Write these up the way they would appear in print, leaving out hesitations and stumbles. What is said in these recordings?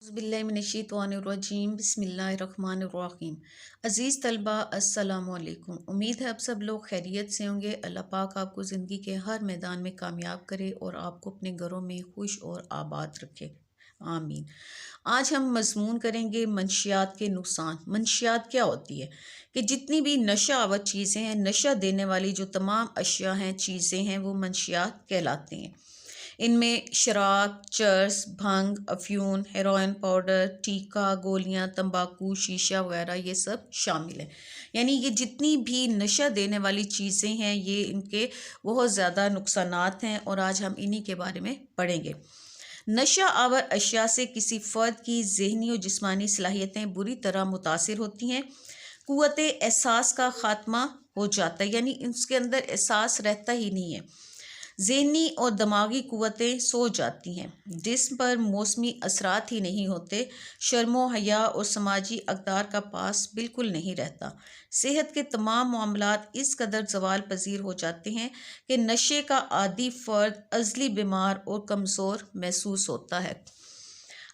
बिस्मिल्लाहिर्रहमानिर्रहीम बिस्मिल्लाहिर्रहमानिर्रहीम। अज़ीज़ तलबा अस्सलामु अलैकुम। उम्मीद है आप सब लोग खैरियत से होंगे। अल्लाह पाक आपको ज़िंदगी के हर मैदान में कामयाब करे और आपको अपने घरों में खुश और आबाद रखे, आमीन। आज हम मज़मून करेंगे मंशियात के नुकसान। मंशियात क्या होती है कि जितनी भी नशा आवर चीज़ें हैं, नशा देने वाली जो तमाम अशिया हैं, चीज़ें हैं, वो मंशियात कहलाते हैं। इनमें शराब, चर्स, भंग, अफ्यून, हेरोइन पाउडर, टीका, गोलियां, तंबाकू, शीशा वगैरह ये सब शामिल है। यानी ये जितनी भी नशा देने वाली चीज़ें हैं, ये इनके बहुत ज़्यादा नुकसानात हैं और आज हम इन्हीं के बारे में पढ़ेंगे। नशा आवर अशिया से किसी फ़र्द की ज़हनी और जिस्मानी सलाहियतें बुरी तरह मुतासिर होती हैं। क़ुव्वत एहसास का ख़ात्मा हो जाता है, यानी इसके अंदर एहसास रहता ही नहीं है। ज़हनी और दिमागी क़ुव्वतें सो जाती हैं, जिस्म पर मौसमी असरात ही नहीं होते। शर्मो हया और समाजी अक़दार का पास बिल्कुल नहीं रहता। सेहत के तमाम मामलात इस कदर ज़वाल पज़ीर हो जाते हैं कि नशे का आदी फ़र्द अज़ली बीमार और कमज़ोर महसूस होता है।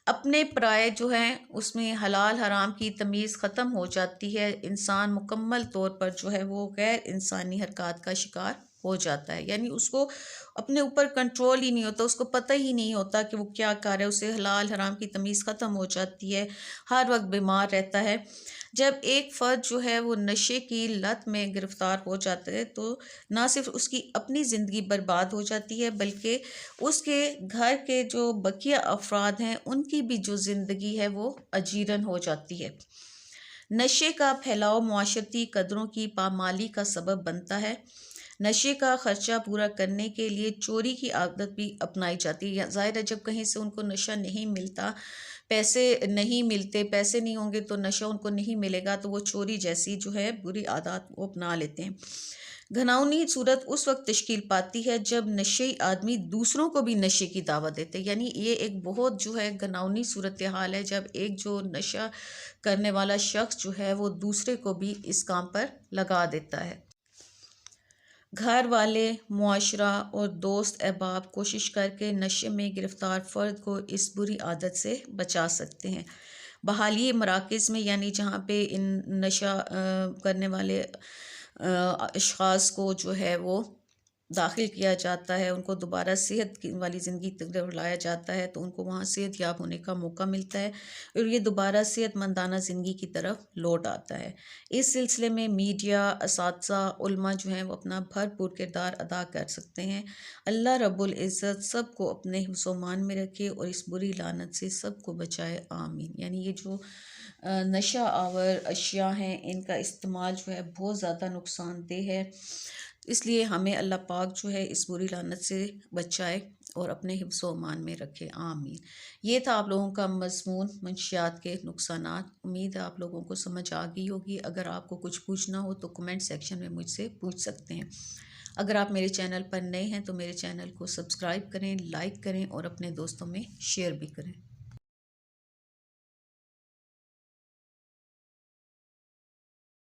अपने पराये जो हैं उसमें हलाल हराम की तमीज़ ख़त्म हो जाती है। इंसान मुकम्मल तौर पर जो है वो गैर इंसानी हरकत का शिकार हो जाता है, यानी उसको अपने ऊपर कंट्रोल ही नहीं होता, उसको पता ही नहीं होता कि वो क्या कर रहा है। उसे हलाल हराम की तमीज़ ख़त्म हो जाती है, हर वक्त बीमार रहता है। जब एक फ़र्द जो है वो नशे की लत में गिरफ़्तार हो जाता है तो ना सिर्फ उसकी अपनी ज़िंदगी बर्बाद हो जाती है, बल्कि उसके घर के जो बकिया अफराद हैं उनकी भी जो ज़िंदगी है वो अजीरन हो जाती है। नशे का फैलाव मुआशरती कदरों की पामाली का सबब बनता है। नशे का ख़र्चा पूरा करने के लिए चोरी की आदत भी अपनाई जाती है। ज़ाहिर है, जब कहीं से उनको नशा नहीं मिलता, पैसे नहीं मिलते, पैसे नहीं होंगे तो नशा उनको नहीं मिलेगा, तो वो चोरी जैसी जो है बुरी आदत वो अपना लेते हैं। घिनौनी सूरत उस वक्त तश्कील पाती है जब नशेई आदमी दूसरों को भी नशे की दावत देते हैं। यानी ये एक बहुत जो है घिनौनी सूरत हाल है, जब एक जो नशा करने वाला शख्स जो है वो दूसरे को भी इस काम पर लगा देता है। घर वाले, मुआशरा और दोस्त अहबाब कोशिश करके नशे में गिरफ़्तार फ़र्द को इस बुरी आदत से बचा सकते हैं। बहाली मराकज़ में, यानी जहाँ पे इन नशा करने वाले अशख़ास को जो है वो दाखिल किया जाता है, उनको दोबारा सेहत वाली ज़िंदगी की तरफ लाया जाता है, तो उनको वहाँ सेहत याब होने का मौका मिलता है और ये दोबारा सेहतमंदाना ज़िंदगी की तरफ लौट आता है। इस सिलसिले में मीडिया, असातिज़ा, उलमा जो हैं वो अपना भरपूर किरदार अदा कर सकते हैं। अल्लाह रब्बुल इज़्ज़त सबको अपने हिफ्ज़ व मान में रखे और इस बुरी लानत से सबको बचाए, आमीन। यानी ये जो नशा आवर अशिया हैं, इनका इस्तेमाल जो है बहुत ज़्यादा नुकसानदेह है, इसलिए हमें अल्लाह पाक जो है इस बुरी लानत से बचाए और अपने हिफ्ज़ व अमान में रखे, आमीन। ये था आप लोगों का मज़मून मंशियात के नुकसानात। उम्मीद है आप लोगों को समझ आ गई होगी। अगर आपको कुछ पूछना हो तो कमेंट सेक्शन में मुझसे पूछ सकते हैं। अगर आप मेरे चैनल पर नए हैं तो मेरे चैनल को सब्सक्राइब करें, लाइक करें और अपने दोस्तों में शेयर भी करें।